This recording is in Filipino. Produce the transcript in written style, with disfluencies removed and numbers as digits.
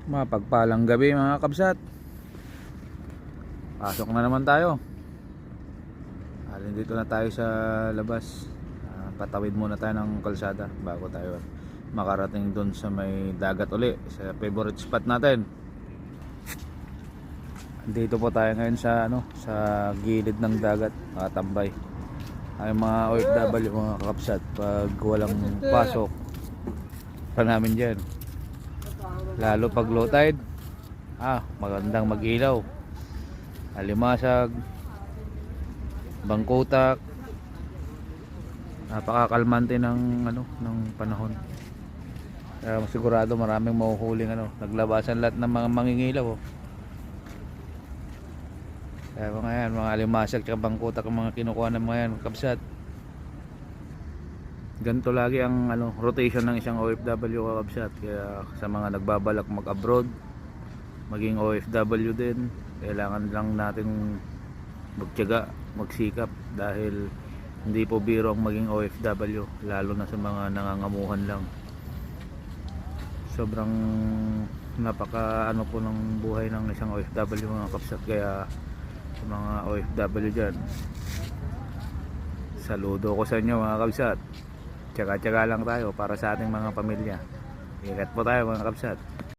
Mapagpalang gabi mga kabsat. Pasok na naman tayo. Dito na tayo sa labas. Patawid muna tayo ng kalsada bago tayo makarating doon sa may dagat uli, sa favorite spot natin. Dito po tayo ngayon sa sa gilid ng dagat, tambay. Ay mga OFW mga kakabsat, pag walang pasok pa namin diyan. Lalo pag low tide, magandang mag-ilaw. Alimasag, Bangkutak. Napakakalmante ng ng panahon. Kaya sigurado maraming mahuhuling naglabasan lahat ng mga mangingilaw. Kaya mga alimasag at Bangkutak ang mga kinukuha ng mga yan, kabsat. Ganito lagi ang rotation ng isang OFW kabsat. Kaya sa mga nagbabalak mag-abroad, maging OFW din, kailangan lang natin magtiyaga, magsikap, dahil hindi po biro ang maging OFW, lalo na sa mga nangangamuhan lang. Sobrang napaka po ng buhay ng isang OFW mga kapsat. Kaya sa mga OFW dyan, saludo ko sa inyo mga kapsat. Tiyaga-tiyaga lang tayo para sa ating mga pamilya. Ingat po tayo mga kapsat.